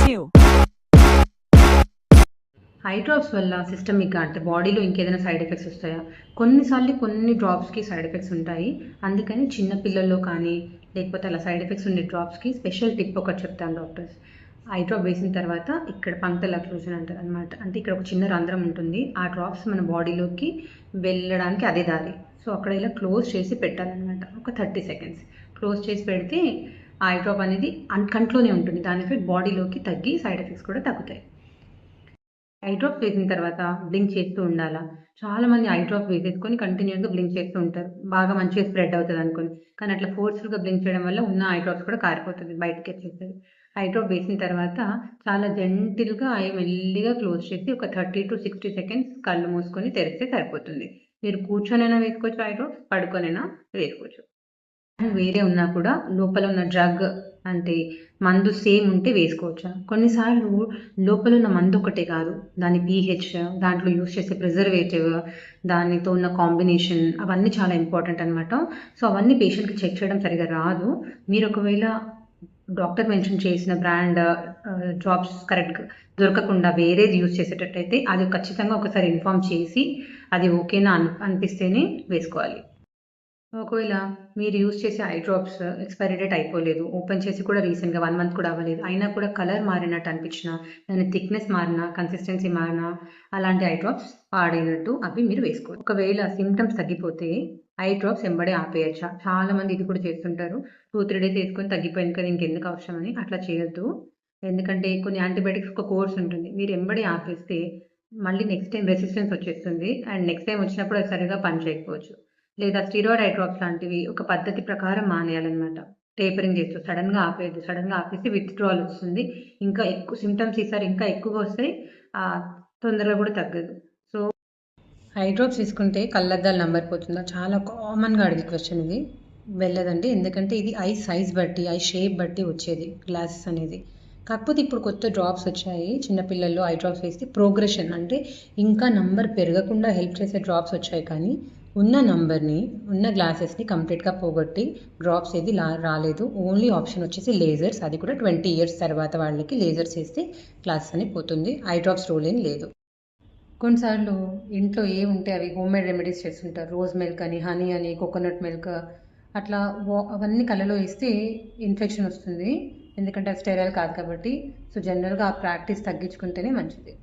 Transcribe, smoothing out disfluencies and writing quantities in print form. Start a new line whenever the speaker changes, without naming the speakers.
new.
Eye drops వల్ల సిస్టమిక్గా అంటే బాడీలో ఇంకేదైనా సైడ్ ఎఫెక్ట్స్ వస్తాయా? కొన్నిసార్లు కొన్ని డ్రాప్స్కి సైడ్ ఎఫెక్ట్స్ ఉంటాయి. అందుకని చిన్న పిల్లల్లో కానీ లేకపోతే అలా సైడ్ ఎఫెక్ట్స్ ఉండే డ్రాప్స్కి స్పెషల్ టిప్ ఒకటి చెప్తాను డాక్టర్స్. ఐ డ్రాప్ వేసిన తర్వాత ఇక్కడ పంక్టల్ అక్లూజన్ అంటారు అనమాట. అంటే ఇక్కడ ఒక చిన్న రంధ్రం ఉంటుంది. ఆ డ్రాప్స్ మన బాడీలోకి వెళ్ళడానికి అదే దారి. సో అక్కడ ఇలా క్లోజ్ చేసి పెట్టాలన్నమాట. ఒక 30 సెకండ్స్ క్లోజ్ చేసి పెడితే ఆ ఐ డ్రాప్ అనేది కంట్లోనే ఉంటుంది. దాని ఎఫెక్ట్ బాడీలోకి తగ్గి సైడ్ ఎఫెక్ట్స్ కూడా తగ్గుతాయి. ఐ డ్రాప్ వేసిన తర్వాత బ్లింక్ చేస్తూ ఉండాలా? చాలామంది ఐ డ్రాప్ వేసేసుకొని కంటిన్యూస్గా బ్లింక్ చేస్తూ ఉంటారు. బాగా మంచిగా స్ప్రెడ్ అవుతుంది అనుకుని. కానీ అట్లా ఫోర్స్ఫుల్గా బ్లింక్ చేయడం వల్ల ఉన్న ఐ డ్రాప్స్ కూడా కారిపోతుంది, బయటకి వచ్చేస్తుంది. ఐ డ్రాప్ వేసిన తర్వాత చాలా జెంటిల్గా ఐ మెల్లిగా క్లోజ్ చేసి ఒక 30 to 60 సెకండ్స్ కళ్ళు మూసుకొని తెరిస్తే సరిపోతుంది. మీరు కూర్చొనైనా వేసుకోవచ్చు ఐ డ్రాప్, పడుకొనైనా వేసుకోవచ్చు. వేరే ఉన్నా కూడా లోపల ఉన్న డ్రగ్ అంటే మందు సేమ్ ఉంటే వేసుకోవచ్చా? కొన్నిసార్లు లోపల ఉన్న మందు ఒకటే కాదు, దాని పీహెచ్, దాంట్లో యూస్ చేసే ప్రిజర్వేటివ్, దానితో ఉన్న కాంబినేషన్ అవన్నీ చాలా ఇంపార్టెంట్ అనమాట. సో అవన్నీ పేషెంట్కి చెక్ చేయడం సరిగా రాదు. మీరు ఒకవేళ డాక్టర్ మెన్షన్ చేసిన బ్రాండ్ డ్రాప్స్ కరెక్ట్గా దొరకకుండా వేరేది యూజ్ చేసేటట్టయితే అది ఖచ్చితంగా ఒకసారి ఇన్ఫామ్ చేసి అది ఓకేనా అనిపిస్తేనే వేసుకోవాలి. ఒకవేళ మీరు యూజ్ చేసే ఐ డ్రాప్స్ ఎక్స్పైరీ డేట్ అయిపోలేదు, ఓపెన్ చేసి కూడా రీసెంట్గా 1 మంత్ కూడా అవ్వలేదు, అయినా కూడా కలర్ మారినట్టు అనిపించినా, దాని థిక్నెస్ మారినా, కన్సిస్టెన్సీ మారినా అలాంటి ఐ డ్రాప్స్ పాడైనట్టు అవి మీరు వేసుకోవాలి. ఒకవేళ సిమ్టమ్స్ తగ్గిపోతే ఐ డ్రాప్స్ ఎంబడే ఆపేయచ్చా? చాలామంది ఇది కూడా చేస్తుంటారు. 2-3 డేస్ వేసుకొని తగ్గిపోయింది కదా ఇంకెందుకు అవసరం అని. అట్లా చేయొద్దు. ఎందుకంటే కొన్ని యాంటీబయాటిక్స్ ఒక కోర్స్ ఉంటుంది. మీరు ఎంబడే ఆపేస్తే మళ్ళీ నెక్స్ట్ టైం రెసిస్టెన్స్ వచ్చేస్తుంది. అండ్ నెక్స్ట్ టైం వచ్చినప్పుడు అది సరిగా పని చేయకపోవచ్చు. లేదా స్టీరాయిడ్ ఐ డ్రాప్స్ లాంటివి ఒక పద్ధతి ప్రకారం మానేయాలన్నమాట. టేపరింగ్ చేస్తూ సడన్గా ఆపేయద్దు. సడన్గా ఆపేసి విత్డ్రాల్ వస్తుంది. ఇంకా ఎక్కువ సిమ్టమ్స్ ఈసారి ఇంకా ఎక్కువగా వస్తాయి, తొందరగా కూడా తగ్గదు. సో ఐ డ్రాప్స్ తీసుకుంటే కళ్ళద్దాలు నంబర్ పోతుందా? చాలా కామన్గా అడిగే క్వశ్చన్ ఇది. వెళ్ళదండి, ఎందుకంటే ఇది ఐ సైజ్ బట్టి, ఐ షేప్ బట్టి వచ్చేది గ్లాసెస్ అనేది. కాకపోతే ఇప్పుడు కొత్త డ్రాప్స్ వచ్చాయి. చిన్నపిల్లల్లో ఐ డ్రాప్స్ వేస్తే ప్రోగ్రెషన్ అంటే ఇంకా నంబర్ పెరగకుండా హెల్ప్ చేసే డ్రాప్స్ వచ్చాయి. కానీ ఉన్న నంబర్ని, ఉన్న గ్లాసెస్ని కంప్లీట్గా పోగొట్టి డ్రాప్స్ ఏది రాలేదు. ఓన్లీ ఆప్షన్ వచ్చేసి లేజర్స్. అది కూడా 20 years తర్వాత వాళ్ళకి లేజర్స్ వేస్తే గ్లాసెస్ అని పోతుంది. ఐ డ్రాప్స్ రోల్ ఏం లేదు. కొన్నిసార్లు ఇంట్లో ఏ ఉంటే అవి హోమ్మేడ్ రెమెడీస్ చేస్తుంటారు. రోజ్ మిల్క్ అని, హనీ అని, కోకోనట్ మిల్క్ అట్లా అవన్నీ కళ్ళలో వేస్తే ఇన్ఫెక్షన్ వస్తుంది. ఎందుకంటే అది స్టెరైల్ కాదు కాబట్టి. సో జనరల్గా ఆ ప్రాక్టీస్ తగ్గించుకుంటేనే మంచిది.